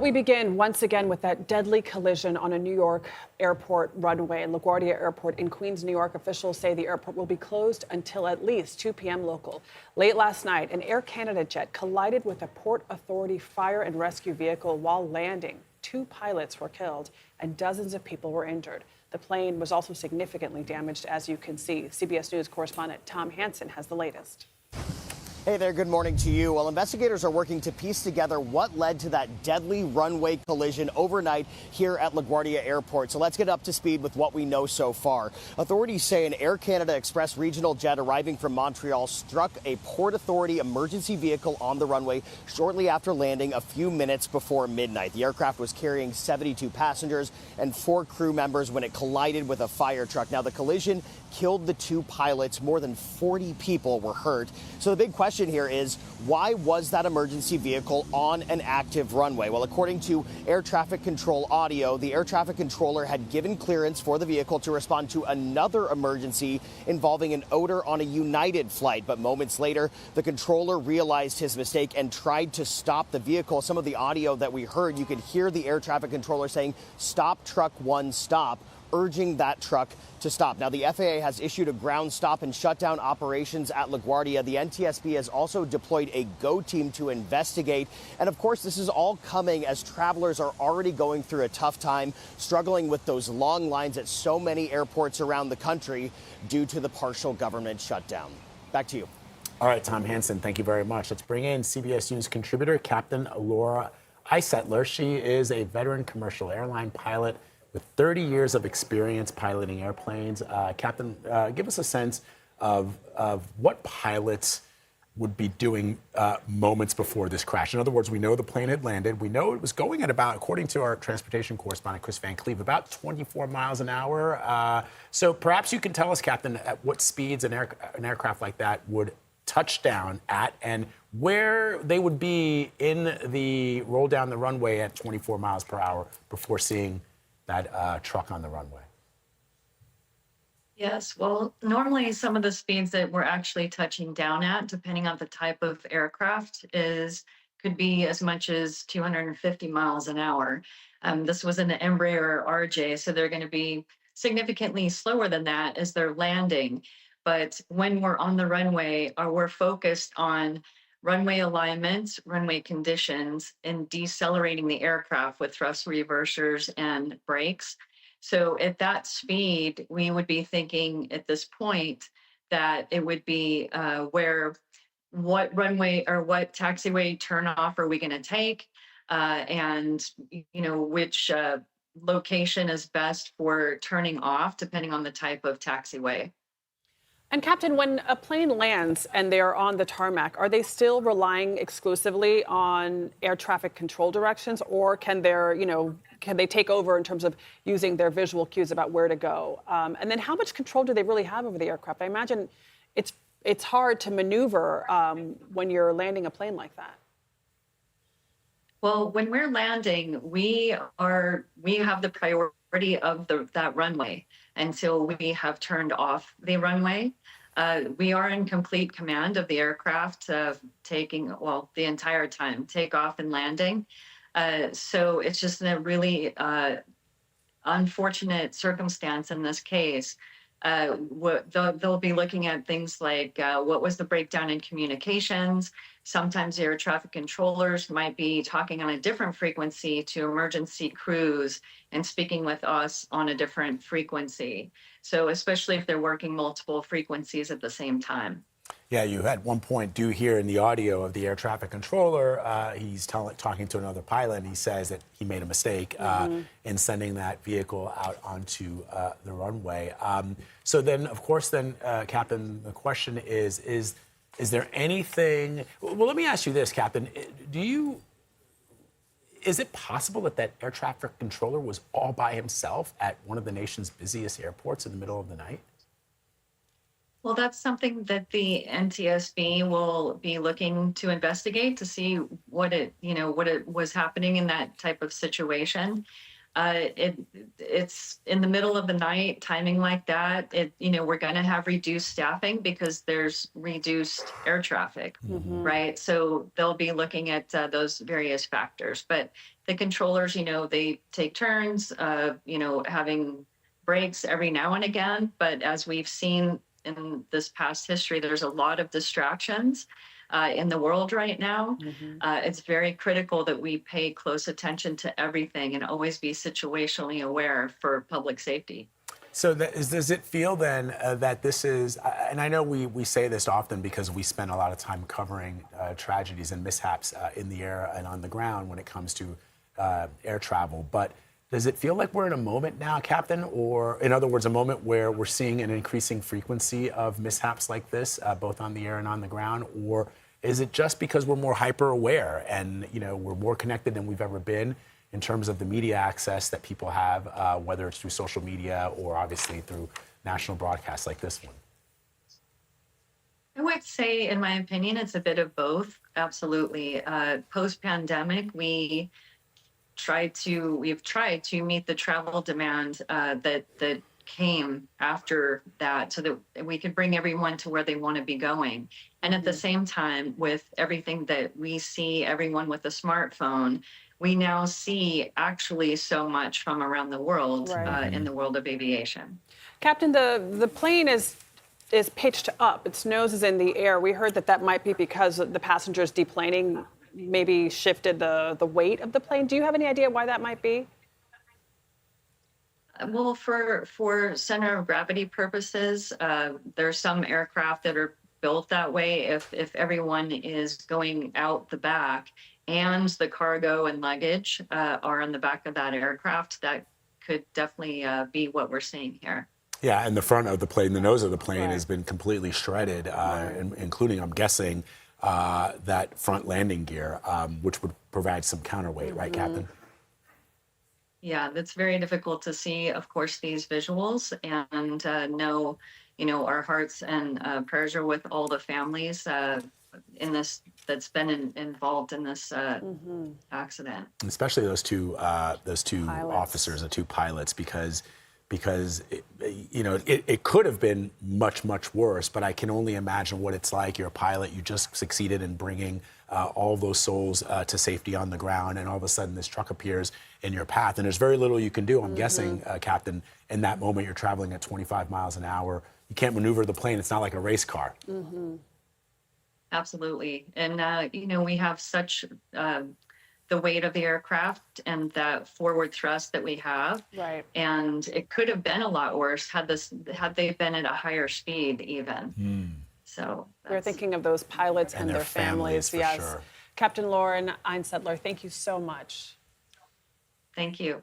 We begin once again with that deadly collision on a New York airport runway. LaGuardia Airport in Queens, New York. Officials say the airport will be closed until at least 2 p.m. local. Late last night, an Air Canada jet collided with a Port Authority fire and rescue vehicle while landing. 2 pilots were killed and dozens of people were injured. The plane was also significantly damaged, as you can see. CBS News correspondent Tom Hanson has the latest. Hey there, good morning to you. Well, investigators are working to piece together what led to that deadly runway collision overnight here at LaGuardia Airport. So let's get up to speed with what we know so far. Authorities say an Air Canada Express regional jet arriving from Montreal struck a Port Authority emergency vehicle on the runway shortly after landing a few minutes before midnight. The aircraft was carrying 72 passengers and 4 crew members when it collided with a fire truck. Now, the collision killed the 2 pilots. More than 40 people were hurt. So the big question here is, why was that emergency vehicle on an active runway? Well, according to air traffic control audio, the air traffic controller had given clearance for the vehicle to respond to another emergency involving an odor on a United flight. But moments later, the controller realized his mistake and tried to stop the vehicle. Some of the audio that we heard, you could hear the air traffic controller saying, "Stop, truck 1, stop," urging that truck to stop. Now, the FAA has issued a ground stop and shut down operations at LaGuardia. The NTSB has also deployed a GO team to investigate. And of course, this is all coming as travelers are already going through a tough time, struggling with those long lines at so many airports around the country due to the partial government shutdown. Back to you. All right, Tom Hanson, thank you very much. Let's bring in CBS News contributor, Captain Laura Einsetler. She is a veteran commercial airline pilot with 30 years of experience piloting airplanes. Captain, give us a sense of what pilots would be doing moments before this crash. In other words, we know the plane had landed. We know it was going at about, according to our transportation correspondent, Chris Van Cleve, about 24 miles an hour. So perhaps you can tell us, Captain, at what speeds an aircraft like that would touch down at and where they would be in the roll down the runway at 24 miles per hour before seeing that truck on the runway. Yes, well, normally some of the speeds that we're actually touching down at, depending on the type of aircraft, could be as much as 250 miles an hour. This was an Embraer RJ, so they're going to be significantly slower than that as they're landing. But when we're on the runway, we're focused on runway alignment, runway conditions, and decelerating the aircraft with thrust reversers and brakes. So at that speed, we would be thinking at this point that it would be what runway or what taxiway turnoff are we going to take, and which location is best for turning off, depending on the type of taxiway. And Captain, when a plane lands and they are on the tarmac, are they still relying exclusively on air traffic control directions, or can they take over in terms of using their visual cues about where to go? And then how much control do they really have over the aircraft? I imagine it's hard to maneuver when you're landing a plane like that. Well, when we're landing, we have the priority of that runway until we have turned off the runway. We are in complete command of the aircraft, the entire time, takeoff and landing. So it's just a really unfortunate circumstance in this case. They'll be looking at things like what was the breakdown in communications. Sometimes air traffic controllers might be talking on a different frequency to emergency crews and speaking with us on a different frequency. So especially if they're working multiple frequencies at the same time. Yeah, you at one point do hear in the audio of the air traffic controller, he's talking to another pilot, and he says that he made a mistake in sending that vehicle out onto the runway. So then, of course, Captain, the question is there anything? Well, let me ask you this, Captain. Is it possible that air traffic controller was all by himself at one of the nation's busiest airports in the middle of the night? Well, that's something that the NTSB will be looking to investigate to see what it was happening in that type of situation. It's in the middle of the night, timing like that. We're going to have reduced staffing because there's reduced air traffic, right? So they'll be looking at those various factors. But the controllers, they take turns, having breaks every now and again. But as we've seen in this past history, there's a lot of distractions in the world right now. It's very critical that we pay close attention to everything and always be situationally aware for public safety. So does it feel then that this is, and I know we say this often because we spend a lot of time covering tragedies and mishaps in the air and on the ground when it comes to air travel, but does it feel like we're in a moment now, Captain, or in other words, a moment where we're seeing an increasing frequency of mishaps like this, both on the air and on the ground, or is it just because we're more hyper aware and we're more connected than we've ever been in terms of the media access that people have, whether it's through social media or obviously through national broadcasts like this one? I would say, in my opinion, it's a bit of both. Absolutely. Post-pandemic, we've tried to meet the travel demand that came after that so that we could bring everyone to where they want to be going. And at the same time, with everything that we see, everyone with a smartphone, we now see actually so much from around the world in the world of aviation. Captain, the plane is pitched up. Its nose is in the air. We heard that might be because the passengers deplaning maybe shifted the weight of the plane. Do you have any idea why that might be? Well, for center of gravity purposes, there's some aircraft that are built that way. If everyone is going out the back and the cargo and luggage are on the back of that aircraft, that could definitely be what we're seeing here. Yeah, and the front of the plane, the nose of the plane has been completely shredded, including, I'm guessing, that front landing gear, which would provide some counterweight, right, Captain? Yeah, that's very difficult to see, of course, these visuals, and know, our hearts and prayers are with all the families in this that's been involved in this accident. Especially those two Pilots. officers, the two pilots, because it could have been much, much worse, but I can only imagine what it's like. You're a pilot, you just succeeded in bringing all those souls to safety on the ground, and all of a sudden this truck appears in your path, and there's very little you can do, I'm guessing, Captain. In that moment, you're traveling at 25 miles an hour. You can't maneuver the plane. It's not like a race car. Absolutely. And, we have such the weight of the aircraft and that forward thrust that we have. Right. And it could have been a lot worse had they been at a higher speed even. So we're thinking of those pilots and their families. For Yes. sure. Captain Laura Einsetler, thank you so much. Thank you.